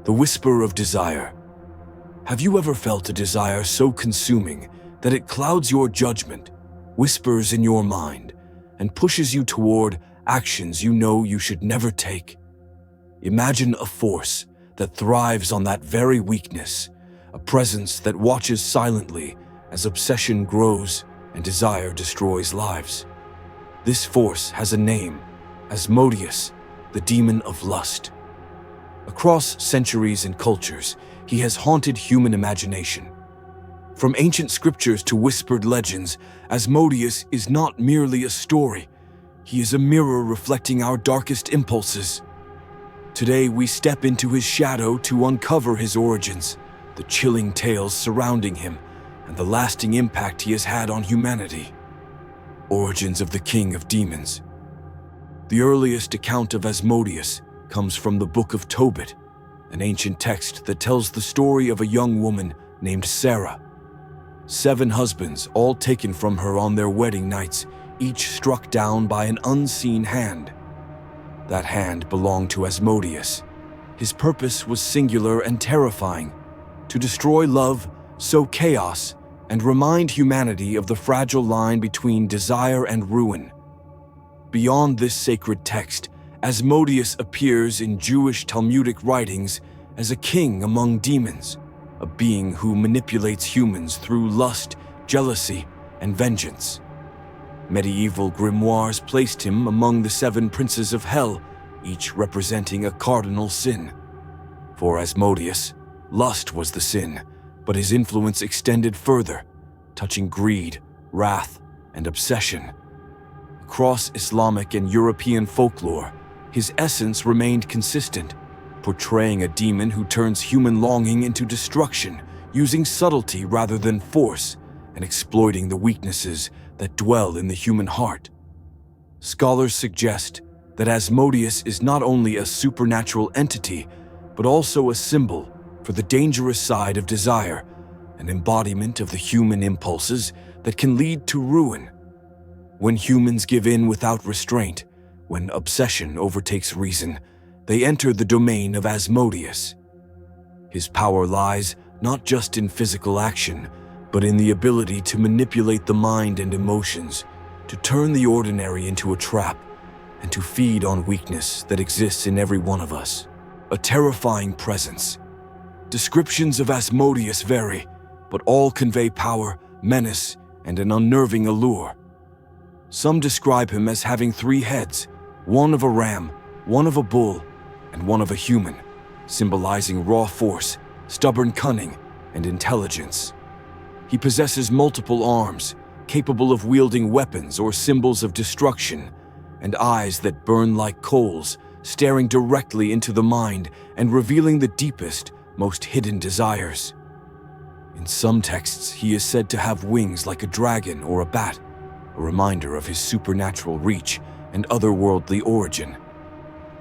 The whisper of desire. Have you ever felt a desire so consuming that it clouds your judgment, whispers in your mind, and pushes you toward actions you know you should never take? Imagine a force that thrives on that very weakness, a presence that watches silently as obsession grows and desire destroys lives. This force has a name: Asmodeus, the demon of lust. Across centuries and cultures, he has haunted human imagination. From ancient scriptures to whispered legends, Asmodeus is not merely a story. He is a mirror reflecting our darkest impulses. Today, we step into his shadow to uncover his origins, the chilling tales surrounding him, and the lasting impact he has had on humanity. Origins of the King of Demons. The earliest account of Asmodeus comes from the Book of Tobit, an ancient text that tells the story of a young woman named Sarah. 7 husbands, all taken from her on their wedding nights, each struck down by an unseen hand. That hand belonged to Asmodeus. His purpose was singular and terrifying: to destroy love, sow chaos, and remind humanity of the fragile line between desire and ruin. Beyond this sacred text, Asmodeus appears in Jewish Talmudic writings as a king among demons, a being who manipulates humans through lust, jealousy, and vengeance. Medieval grimoires placed him among the 7 princes of hell, each representing a cardinal sin. For Asmodeus, lust was the sin, but his influence extended further, touching greed, wrath, and obsession. Across Islamic and European folklore, his essence remained consistent, portraying a demon who turns human longing into destruction, using subtlety rather than force, and exploiting the weaknesses that dwell in the human heart. Scholars suggest that Asmodeus is not only a supernatural entity, but also a symbol for the dangerous side of desire, an embodiment of the human impulses that can lead to ruin. When humans give in without restraint, when obsession overtakes reason, they enter the domain of Asmodeus. His power lies not just in physical action, but in the ability to manipulate the mind and emotions, to turn the ordinary into a trap, and to feed on weakness that exists in every one of us. A terrifying presence. Descriptions of Asmodeus vary, but all convey power, menace, and an unnerving allure. Some describe him as having 3 heads, one of a ram, one of a bull, and one of a human, symbolizing raw force, stubborn cunning, and intelligence. He possesses multiple arms, capable of wielding weapons or symbols of destruction, and eyes that burn like coals, staring directly into the mind and revealing the deepest, most hidden desires. In some texts, he is said to have wings like a dragon or a bat, a reminder of his supernatural reach and otherworldly origin.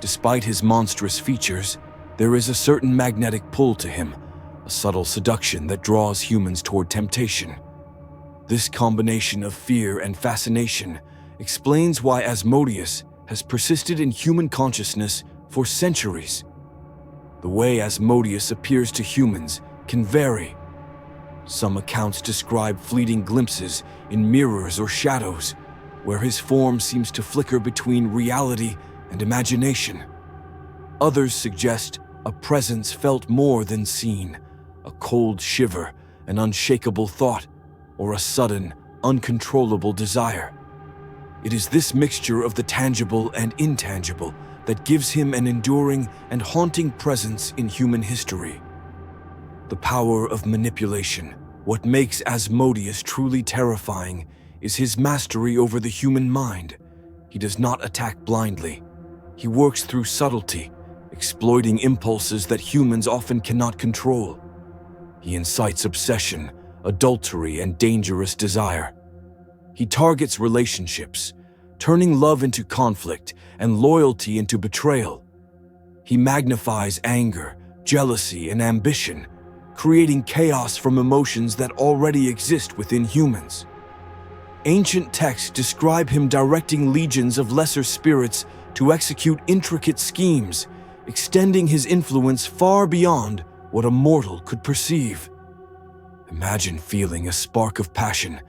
Despite his monstrous features, there is a certain magnetic pull to him, a subtle seduction that draws humans toward temptation. This combination of fear and fascination explains why Asmodeus has persisted in human consciousness for centuries. The way Asmodeus appears to humans can vary. Some accounts describe fleeting glimpses in mirrors or shadows, where his form seems to flicker between reality and imagination. Others suggest a presence felt more than seen, a cold shiver, an unshakable thought, or a sudden, uncontrollable desire. It is this mixture of the tangible and intangible that gives him an enduring and haunting presence in human history. The power of manipulation. What makes Asmodeus truly terrifying is his mastery over the human mind. He does not attack blindly. He works through subtlety, exploiting impulses that humans often cannot control. He incites obsession, adultery, and dangerous desire. He targets relationships, turning love into conflict and loyalty into betrayal. He magnifies anger, jealousy, and ambition, creating chaos from emotions that already exist within humans. Ancient texts describe him directing legions of lesser spirits to execute intricate schemes, extending his influence far beyond what a mortal could perceive. Imagine feeling a spark of passion,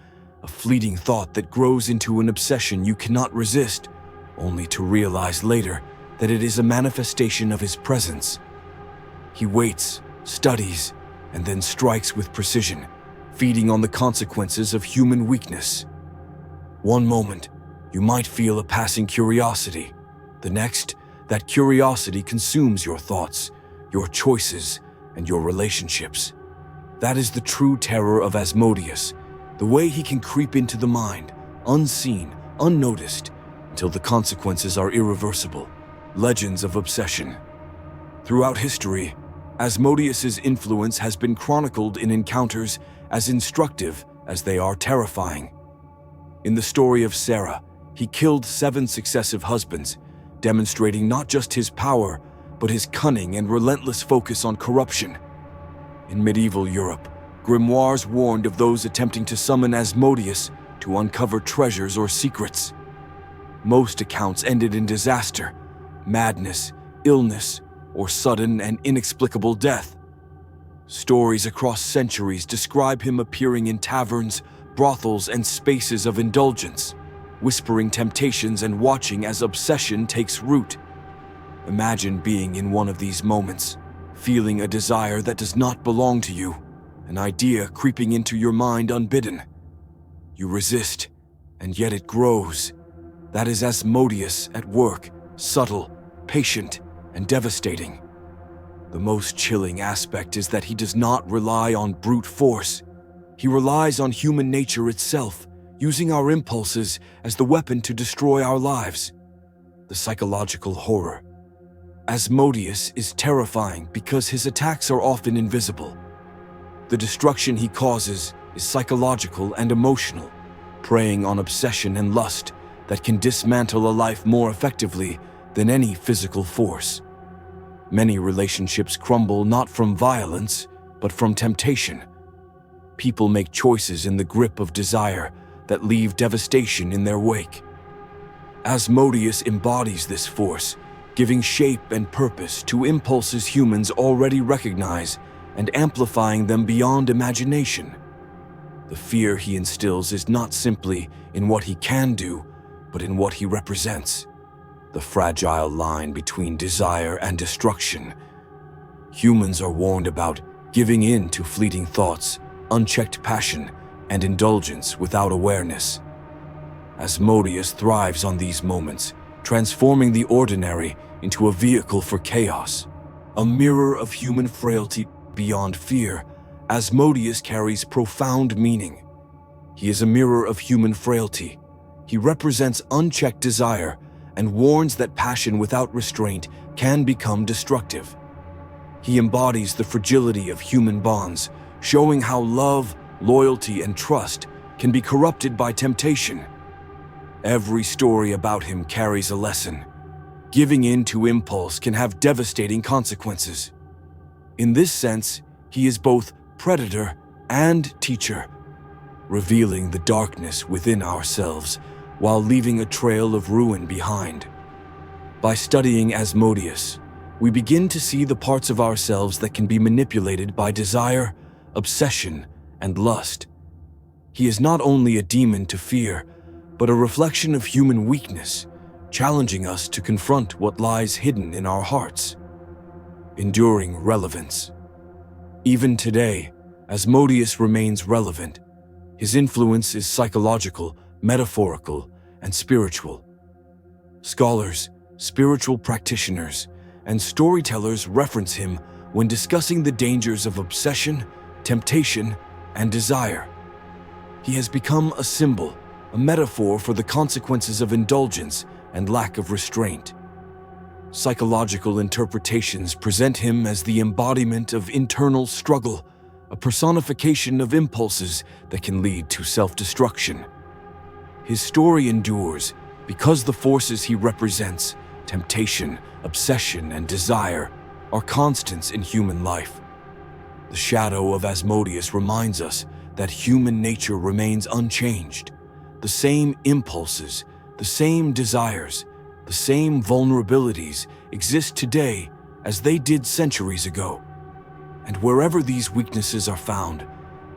a fleeting thought that grows into an obsession you cannot resist, only to realize later that it is a manifestation of his presence. He waits, studies, and then strikes with precision, feeding on the consequences of human weakness. One moment, you might feel a passing curiosity. The next, that curiosity consumes your thoughts, your choices, and your relationships. That is the true terror of Asmodeus, the way he can creep into the mind, unseen, unnoticed, until the consequences are irreversible. Legends of obsession. Throughout history, Asmodeus's influence has been chronicled in encounters as instructive as they are terrifying. In the story of Sarah, he killed 7 successive husbands, demonstrating not just his power, but his cunning and relentless focus on corruption. In medieval Europe, grimoires warned of those attempting to summon Asmodeus to uncover treasures or secrets. Most accounts ended in disaster, madness, illness, or sudden and inexplicable death. Stories across centuries describe him appearing in taverns, brothels, and spaces of indulgence, whispering temptations and watching as obsession takes root. Imagine being in one of these moments, feeling a desire that does not belong to you, an idea creeping into your mind unbidden. You resist, and yet it grows. That is Asmodeus at work, subtle, patient, and devastating. The most chilling aspect is that he does not rely on brute force. He relies on human nature itself, using our impulses as the weapon to destroy our lives. The psychological horror. Asmodeus is terrifying because his attacks are often invisible. The destruction he causes is psychological and emotional, preying on obsession and lust that can dismantle a life more effectively than any physical force. Many relationships crumble not from violence, but from temptation. People make choices in the grip of desire that leave devastation in their wake. Asmodeus embodies this force, giving shape and purpose to impulses humans already recognize and amplifying them beyond imagination. The fear he instills is not simply in what he can do, but in what he represents. The fragile line between desire and destruction. Humans are warned about giving in to fleeting thoughts, unchecked passion, and indulgence without awareness. Asmodeus thrives on these moments, transforming the ordinary into a vehicle for chaos. A mirror of human frailty beyond fear, Asmodeus carries profound meaning. He is a mirror of human frailty. He represents unchecked desire and warns that passion without restraint can become destructive. He embodies the fragility of human bonds, showing how love, loyalty, and trust can be corrupted by temptation. Every story about him carries a lesson. Giving in to impulse can have devastating consequences. In this sense, he is both predator and teacher, revealing the darkness within ourselves while leaving a trail of ruin behind. By studying Asmodeus, we begin to see the parts of ourselves that can be manipulated by desire, obsession, and lust. He is not only a demon to fear, but a reflection of human weakness, challenging us to confront what lies hidden in our hearts. Enduring relevance. Even today, Asmodeus remains relevant. His influence is psychological, metaphorical, and spiritual. Scholars, spiritual practitioners, and storytellers reference him when discussing the dangers of obsession, temptation, and desire. He has become a symbol, a metaphor for the consequences of indulgence and lack of restraint. Psychological interpretations present him as the embodiment of internal struggle, a personification of impulses that can lead to self-destruction. His story endures because the forces he represents, temptation, obsession, and desire, are constants in human life. The shadow of Asmodeus reminds us that human nature remains unchanged. The same impulses, the same desires, the same vulnerabilities exist today as they did centuries ago. And wherever these weaknesses are found,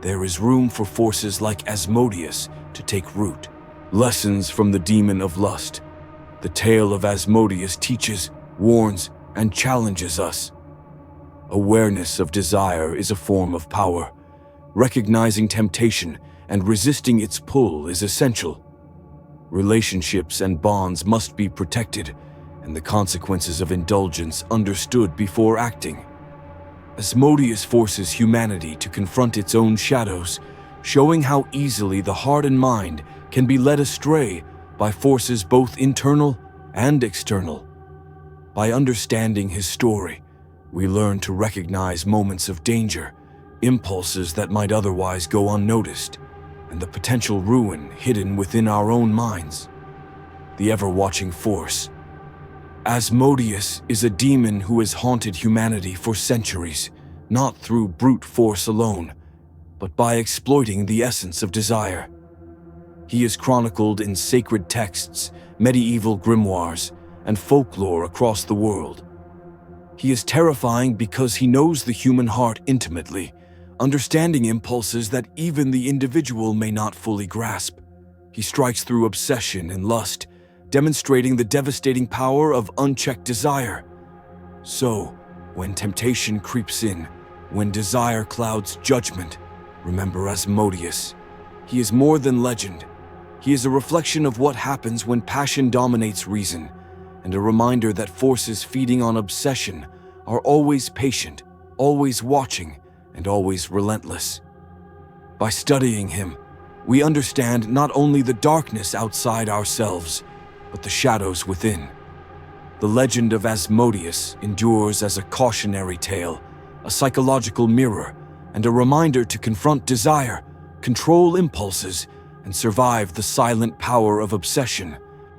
there is room for forces like Asmodeus to take root. Lessons from the demon of lust. The tale of Asmodeus teaches, warns, and challenges us. Awareness of desire is a form of power. Recognizing temptation and resisting its pull is essential. Relationships and bonds must be protected, and the consequences of indulgence understood before acting. Asmodeus forces humanity to confront its own shadows, showing how easily the heart and mind can be led astray by forces both internal and external. By understanding his story, we learn to recognize moments of danger, impulses that might otherwise go unnoticed, and the potential ruin hidden within our own minds. The ever-watching force. Asmodeus is a demon who has haunted humanity for centuries, not through brute force alone, but by exploiting the essence of desire. He is chronicled in sacred texts, medieval grimoires, and folklore across the world. He is terrifying because he knows the human heart intimately, understanding impulses that even the individual may not fully grasp. He strikes through obsession and lust, demonstrating the devastating power of unchecked desire. So, when temptation creeps in, when desire clouds judgment, remember Asmodeus. He is more than legend. He is a reflection of what happens when passion dominates reason, and a reminder that forces feeding on obsession are always patient, always watching, and always relentless. By studying him, we understand not only the darkness outside ourselves, but the shadows within. The legend of Asmodeus endures as a cautionary tale, a psychological mirror, and a reminder to confront desire, control impulses, and survive the silent power of obsession.